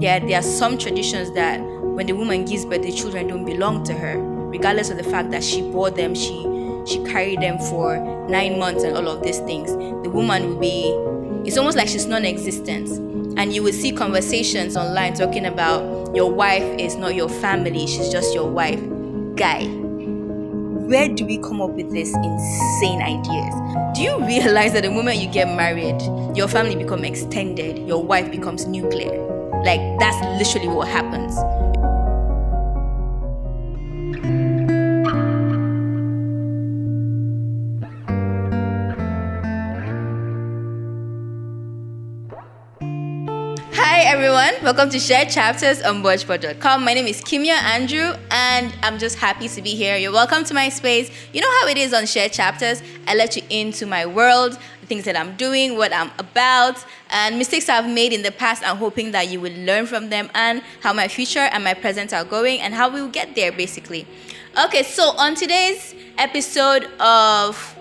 there are some traditions that when the woman gives birth, the children don't belong to her, regardless of the fact that she bore them, she carried them for 9 months and all of these things. The woman will be, it's almost like she's non-existent. And you will see conversations online talking about your wife is not your family, she's just your wife. Guy, where do we come up with these insane ideas? Do you realize that the moment you get married, your family becomes extended, your wife becomes nuclear? Like, that's literally what happens. Hi everyone, welcome to Shared Chapters on BudgePod.com. My name is Kimia Andrew and I'm just happy to be here. You're welcome to my space. You know how it is on Shared Chapters. I let you into my world, the things that I'm doing, what I'm about, and mistakes I've made in the past. I'm hoping that you will learn from them and how my future and my present are going and how we will get there basically. Okay, so on today's episode of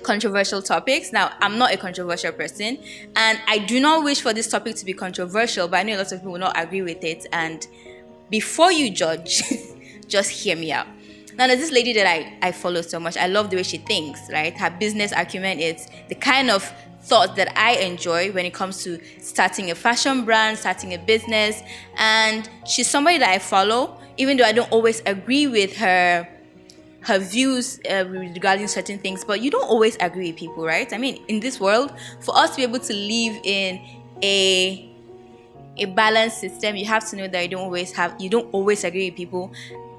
controversial topics. Now, I'm not a controversial person, and I do not wish for this topic to be controversial, but I know a lot of people will not agree with it. And before you judge, just hear me out. Now, there's this lady that I follow so much. I love the way she thinks, right? Her business acumen is the kind of thought that I enjoy when it comes to starting a fashion brand, starting a business. And she's somebody that I follow, even though I don't always agree with her views regarding certain things, but you don't always agree with people, right? I mean, in this world, for us to be able to live in a balanced system, you have to know that you don't always agree with people,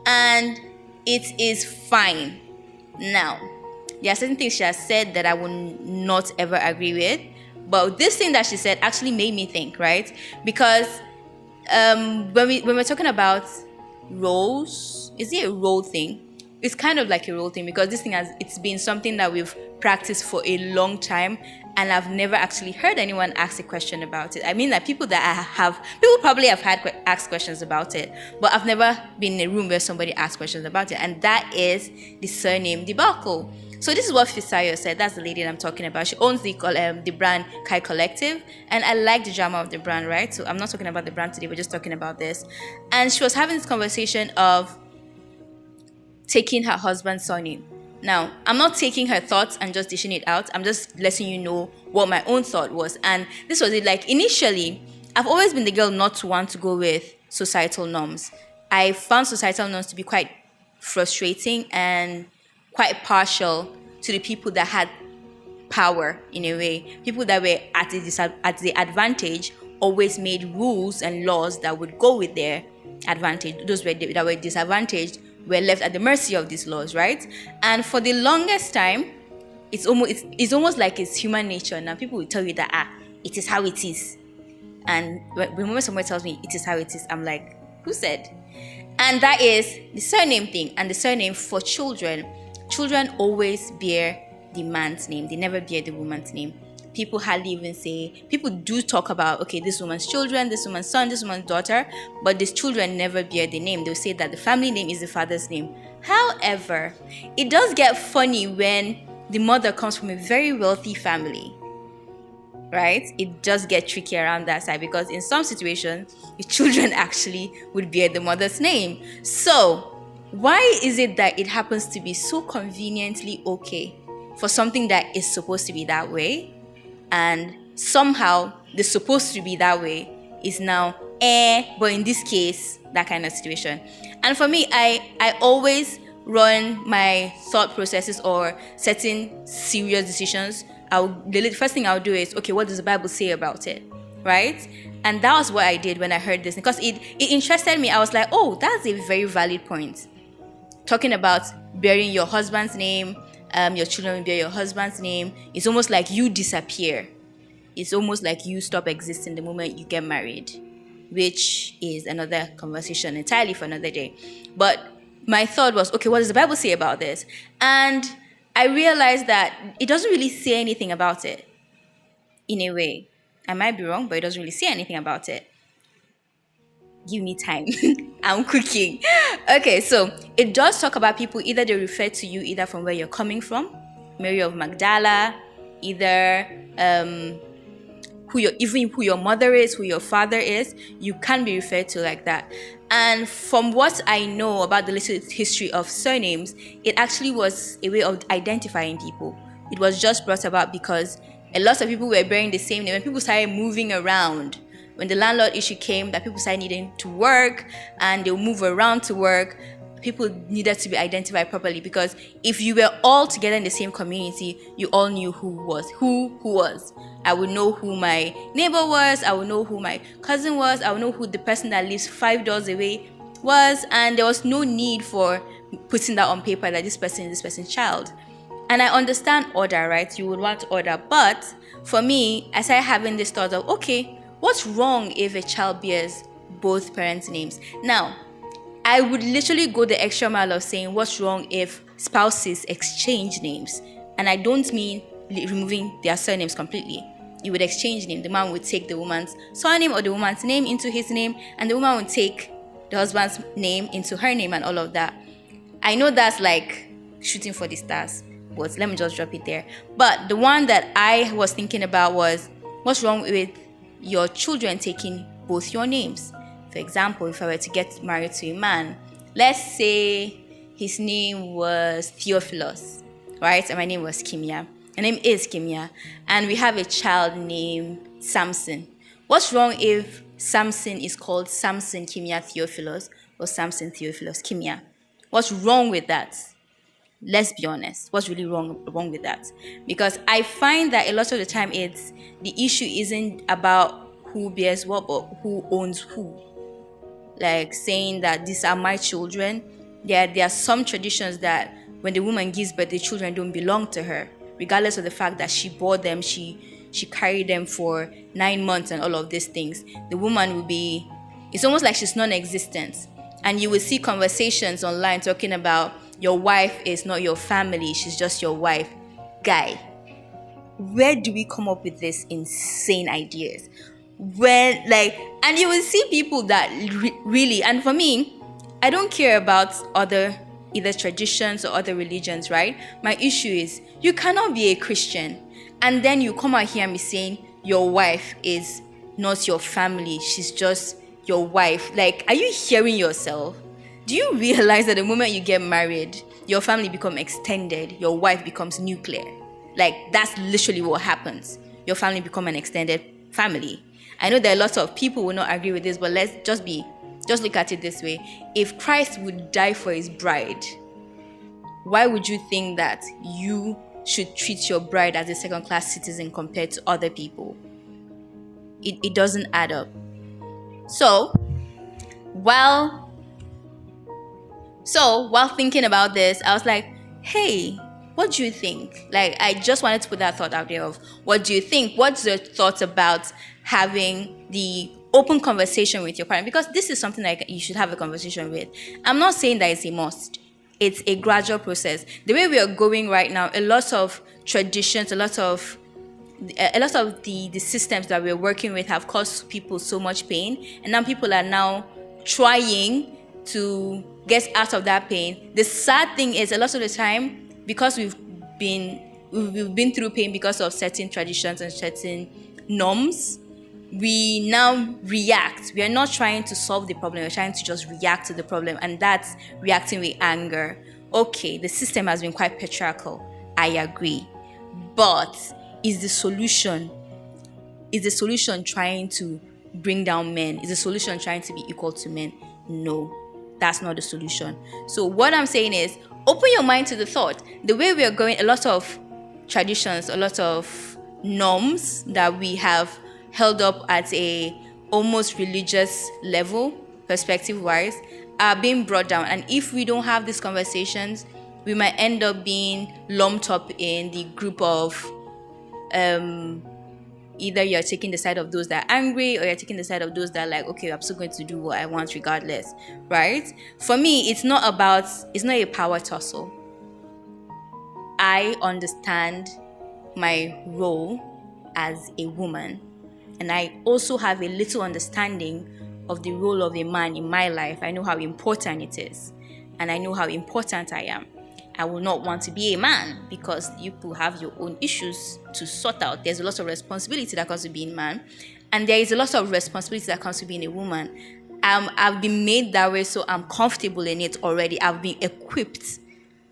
and it is fine. Now, there are certain things she has said that I will not ever agree with, but this thing that she said actually made me think, right? Because when we're talking about roles, is it a role thing? It's kind of like a role thing, because this thing it's been something that we've practiced for a long time, and I've never actually heard anyone ask a question about it. I mean, like people probably have asked questions about it, but I've never been in a room where somebody asked questions about it, and that is the surname debacle. So this is what Fisayo said. That's the lady that I'm talking about. She owns the brand Kai Collective, and I like the drama of the brand, right? So I'm not talking about the brand today, we're just talking about this. And she was having this conversation of taking her husband's surname. Now, I'm not taking her thoughts and just dishing it out. I'm just letting you know what my own thought was. And this was it. Like, initially, I've always been the girl not to want to go with societal norms. I found societal norms to be quite frustrating and quite partial to the people that had power, in a way. People that were at the advantage always made rules and laws that would go with their advantage. Those that were disadvantaged were left at the mercy of these laws, right? And for the longest time, it's almost like it's human nature. Now, people will tell you that it is how it is. And when someone tells me it is how it is, I'm like, who said? And that is the surname thing. And the surname for children always bear the man's name. They never bear the woman's name. People hardly even say, people do talk about, okay, this woman's children, this woman's son, this woman's daughter, but these children never bear the name. They'll say that the family name is the father's name. However, it does get funny when the mother comes from a very wealthy family, right? It does get tricky around that side, because in some situations, the children actually would bear the mother's name. So, why is it that it happens to be so conveniently okay for something that is supposed to be that way? And somehow the supposed to be that way is now but in this case, that kind of situation. And for me, I always run my thought processes or certain serious decisions. The first thing I'll do is, okay, what does the Bible say about it, right? And that was what I did when I heard this, because it interested me. I was like, oh, that's a very valid point. Talking about bearing your husband's name, your children will bear your husband's name. It's almost like you disappear. It's almost like you stop existing the moment you get married, which is another conversation entirely for another day. But my thought was, okay, what does the Bible say about this? And I realized that it doesn't really say anything about it, in a way. I might be wrong, but it doesn't really say anything about it. Give me time. I'm cooking. Okay, so it does talk about people, either they refer to you either from where you're coming from, Mary of Magdala, either even who your mother is, who your father is, you can't be referred to like that. And from what I know about the little history of surnames, it actually was a way of identifying people. It was just brought about because a lot of people were bearing the same name. When people started moving around, when the landlord issue came, that people started needing to work and they'll move around to work, people needed to be identified properly, because if you were all together in the same community, you all knew who was. I would know who my neighbor was, I would know who my cousin was, I would know who the person that lives 5 doors away was, and there was no need for putting that on paper that this person is this person's child. And I understand order, right? You would want order, but for me, I started having this thought of, okay, what's wrong if a child bears both parents' names? Now, I would literally go the extra mile of saying what's wrong if spouses exchange names. And I don't mean removing their surnames completely. You would exchange name. The man would take the woman's surname or the woman's name into his name, and the woman would take the husband's name into her name and all of that. I know that's like shooting for the stars, but let me just drop it there. But the one that I was thinking about was, what's wrong with your children taking both your names? For example, if I were to get married to a man, let's say his name was Theophilus, right? And my name was Kimia. My name is Kimia. And we have a child named Samson. What's wrong if Samson is called Samson Kimia Theophilus or Samson Theophilus Kimia? What's wrong with that? Let's be honest. What's really wrong with that? Because I find that a lot of the time the issue isn't about who bears what, but who owns who. Like saying that these are my children. There are some traditions that when the woman gives birth, the children don't belong to her, regardless of the fact that she bore them, she carried them for 9 months and all of these things. The woman will be, it's almost like she's non-existent. And you will see conversations online talking about your wife is not your family, she's just your wife. Guy, where do we come up with these insane ideas? And you will see people that really, and for me, I don't care about either traditions or other religions, right? My issue is, you cannot be a Christian and then you come out here and be saying your wife is not your family, she's just your wife. Like, are you hearing yourself? Do you realize that the moment you get married, your family becomes extended, your wife becomes nuclear? Like, that's literally what happens. Your family become an extended family. I know there are lots of people who will not agree with this, but let's just look at it this way. If Christ would die for his bride, why would you think that you should treat your bride as a second-class citizen compared to other people? It doesn't add up. So while thinking about this, I was like, hey, what do you think? Like, I just wanted to put that thought out there of, what do you think? What's your thoughts about having the open conversation with your partner? Because this is something like you should have a conversation with. I'm not saying that it's a must. It's a gradual process. The way we are going right now, a lot of traditions, a lot of the systems that we're working with have caused people so much pain, and now people are now trying to get out of that pain. The sad thing is, a lot of the time, because we've been through pain because of certain traditions and certain norms, we now react. We are not trying to solve the problem, we're trying to just react to the problem, and that's reacting with anger. Okay, the system has been quite patriarchal, I agree, but is the solution trying to bring down men? Is the solution trying to be equal to men? No, that's not the solution. So what I'm saying is, open your mind to the thought. The way we are going, a lot of traditions, a lot of norms that we have held up at a almost religious level, perspective-wise, are being brought down. And if we don't have these conversations, we might end up being lumped up in the group of either you're taking the side of those that are angry, or you're taking the side of those that are like, okay, I'm still going to do what I want regardless, right? For me, it's not a power tussle. I understand my role as a woman, and I also have a little understanding of the role of a man in my life. I know how important it is, and I know how important I am. I will not want to be a man, because you people have your own issues to sort out. There's a lot of responsibility that comes to being a man, and there is a lot of responsibility that comes to being a woman. I've been made that way, so I'm comfortable in it already. I've been equipped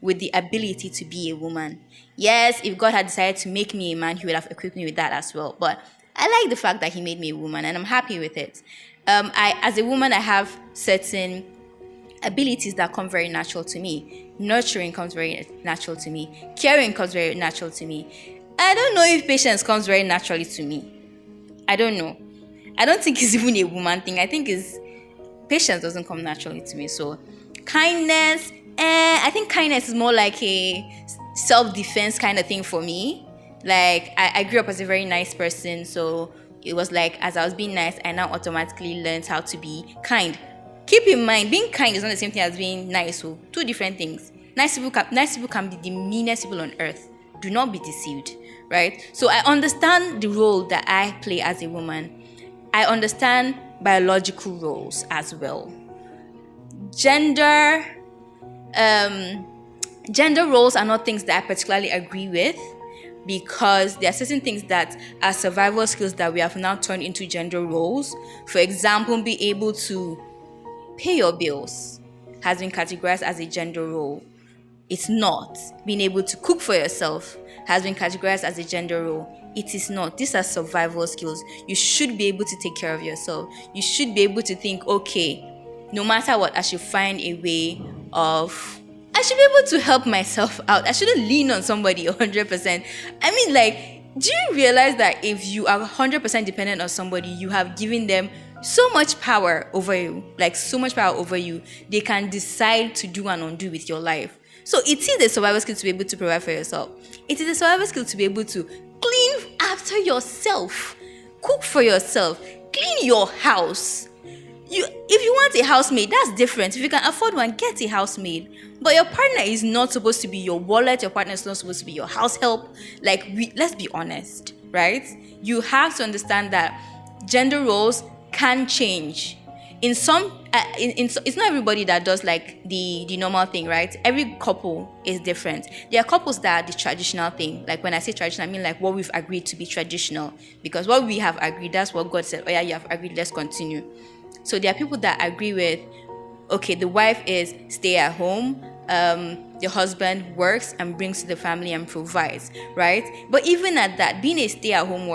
with the ability to be a woman. Yes, if God had decided to make me a man, he would have equipped me with that as well. But I like the fact that he made me a woman, and I'm happy with it. As a woman, I have certain abilities that come very natural to me. Nurturing comes very natural to me. Caring comes very natural to me. I don't know if patience comes very naturally to me. I don't know. I don't think it's even a woman thing. I think patience doesn't come naturally to me. So kindness, I think kindness is more like a self-defense kind of thing for me. Like, I grew up as a very nice person, so it was like, as I was being nice, I now automatically learned how to be kind. Keep in mind, being kind is not the same thing as being nice. So, two different things. Nice people can be the meanest people on earth. Do not be deceived, right? So I understand the role that I play as a woman. I understand biological roles as well. Gender roles are not things that I particularly agree with, because there are certain things that are survival skills that we have now turned into gender roles. For example, be able to pay your bills has been categorized as a gender role. It's not. Being able to cook for yourself has been categorized as a gender role. It is not. These are survival skills. You should be able to take care of yourself. You should be able to think, okay, no matter what, I should find a way of... I should be able to help myself out. I shouldn't lean on somebody 100%. I mean, like, do you realize that if you are 100% dependent on somebody, you have given them so much power over you, like so much power over you, they can decide to do and undo with your life. So it is a survival skill to be able to provide for yourself. It is a survival skill to be able to clean after yourself, cook for yourself, clean your house. If you want a housemaid, that's different. If you can afford one, get a housemaid. But your partner is not supposed to be your wallet. Your partner is not supposed to be your house help. Like, let's be honest, right? You have to understand that gender roles can change. In some, it's not everybody that does like the normal thing, right? Every couple is different. There are couples that are the traditional thing. Like, when I say traditional, I mean like what we've agreed to be traditional. Because what we have agreed, that's what God said. Oh yeah, you have agreed, let's continue. So there are people that agree with, okay, the wife is stay at home, the husband works and brings to the family and provides, right? But even at that, being a stay-at-home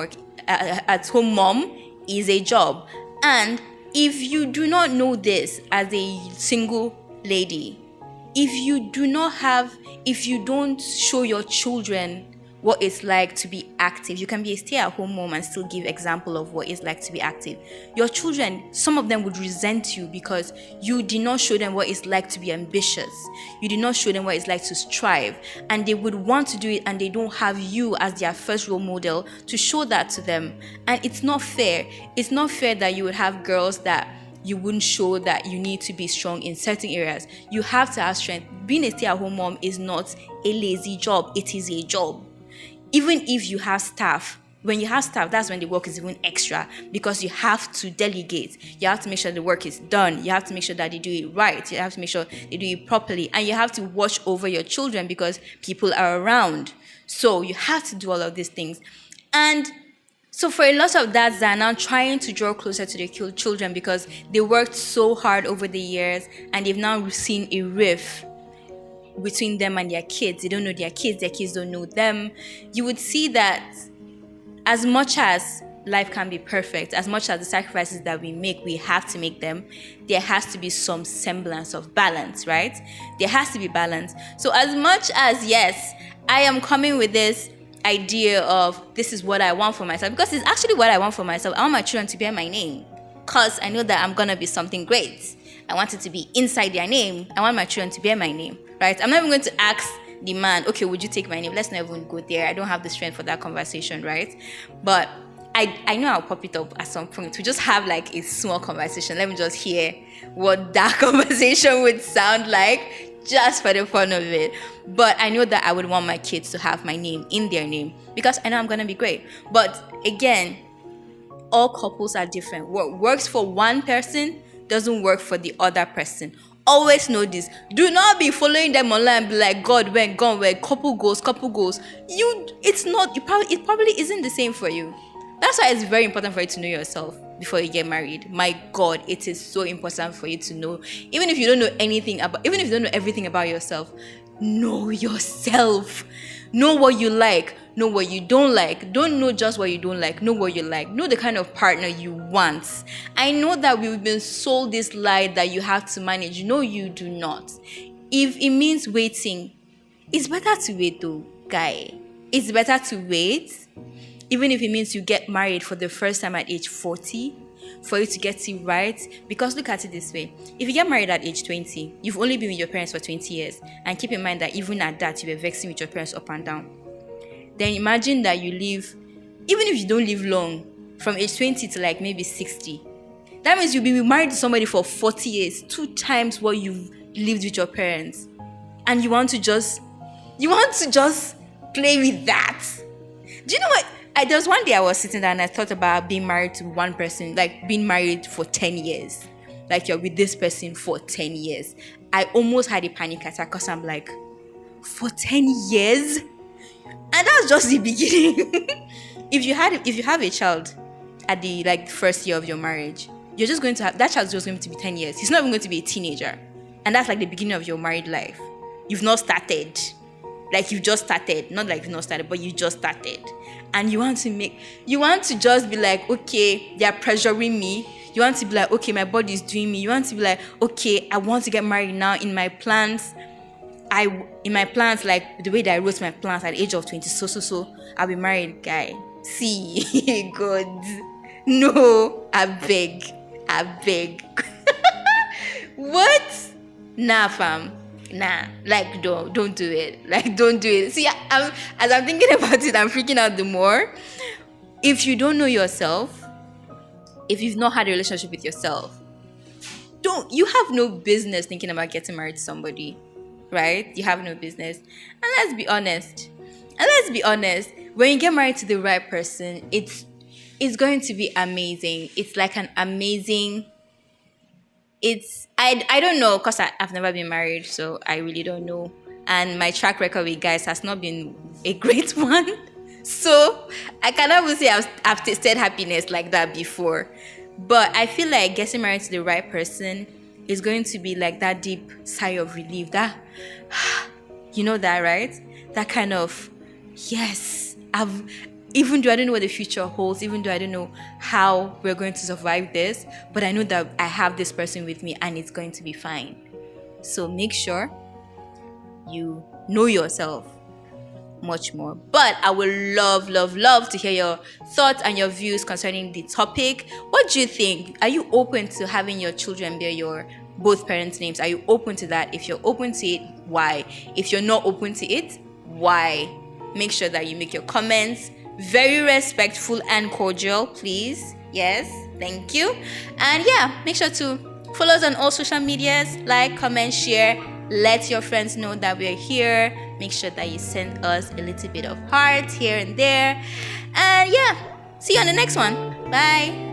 mom is a job. And if you do not know this as a single lady, if you don't show your children what it's like to be active, you can be a stay-at-home mom and still give example of what it's like to be active. Your children, some of them would resent you because you did not show them what it's like to be ambitious. You did not show them what it's like to strive, and they would want to do it, and they don't have you as their first role model to show that to them. And it's not fair. It's not fair that you would have girls that you wouldn't show that you need to be strong in certain areas. You have to have strength. Being a stay-at-home mom is not a lazy job. It is a job. Even if you have staff, when you have staff, that's when the work is even extra, because you have to delegate. You have to make sure the work is done. You have to make sure that they do it right. You have to make sure they do it properly. And you have to watch over your children because people are around. So you have to do all of these things. And so for a lot of dads that are now trying to draw closer to their children because they worked so hard over the years and they've now seen a rift between them and their kids. They don't know their kids don't know them. You would see that as much as life can be perfect, as much as the sacrifices that we make, we have to make them, there has to be some semblance of balance, right? There has to be balance. So as much as, yes, I am coming with this idea of this is what I want for myself, because it's actually what I want for myself. I want my children to bear my name because I know that I'm going to be something great. I want it to be inside their name. I want my children to bear my name, right? I'm not even going to ask the man, okay, would you take my name? Let's not even go there. I don't have the strength for that conversation, right? But I know I'll pop it up at some point. We just have like a small conversation. Let me just hear what that conversation would sound like, just for the fun of it. But I know that I would want my kids to have my name in their name because I know I'm going to be great. But again, all couples are different. What works for one person doesn't work for the other person. Always know this. Do not be following them online and be like, God, when gone, where couple goals. It probably isn't the same for you. That's why it's very important for you to know yourself before you get married. My God, it is so important for you to know. Even if you don't know everything about yourself, know yourself. Know what you like. Know what you don't like. Don't know just what you don't like. Know what you like. Know the kind of partner you want. I know that we've been sold this lie that you have to manage. No, you do not. If it means waiting, it's better to wait though, guy. It's better to wait. Even if it means you get married for the first time at age 40, for you to get it right. Because look at it this way. If you get married at age 20, you've only been with your parents for 20 years. And keep in mind that even at that, you were vexing with your parents up and down. Then imagine that you live, even if you don't live long, from age 20 to like maybe 60. That means you'll be married to somebody for 40 years, 2 times what you've lived with your parents. And you want to just play with that. Do you know what? There was one day I was sitting there and I thought about being married to one person, like being married for 10 years. Like you're with this person for 10 years. I almost had a panic attack because I'm like, for 10 years? And that's just the beginning. If you have a child at the first year of your marriage, you're just going to have, that child's just going to be 10 years. He's not even going to be a teenager. And that's like the beginning of your married life. You've not started. Like you just started. Not like you've not started, but you just started. And you want to just be like, okay, they're pressuring me. You want to be like, okay, my body is doing me. You want to be like, okay, I want to get married now. In my plans, like the way that I wrote my plans at the age of 20, so, I'll be married, guy. See, God. No, I beg. What? Nah, fam. Nah, like don't do it. Like don't do it. See, as I'm thinking about it, I'm freaking out the more. If you don't know yourself, if you've not had a relationship with yourself, you have no business thinking about getting married to somebody, right? You have no business. And let's be honest. When you get married to the right person, it's going to be amazing. It's like an amazing. I don't know because I've never been married, so I really don't know. And my track record with guys has not been a great one. So I cannot even say I've tasted happiness like that before. But I feel like getting married to the right person is going to be like that deep sigh of relief. That, you know that, right? That kind of, yes, even though I don't know what the future holds, even though I don't know how we're going to survive this, but I know that I have this person with me and it's going to be fine. So make sure you know yourself much more. But I would love to hear your thoughts and your views concerning the topic. What do you think? Are you open to having your children bear your both parents' names? Are you open to that? If you're open to it, why? If you're not open to it, why? Make sure that you make your comments very respectful and cordial, please. Yes, thank you. And yeah, make sure to follow us on all social medias, like, comment, share. Let your friends know that we're here. Make sure that you send us a little bit of heart here and there. And yeah, see you on the next one. Bye.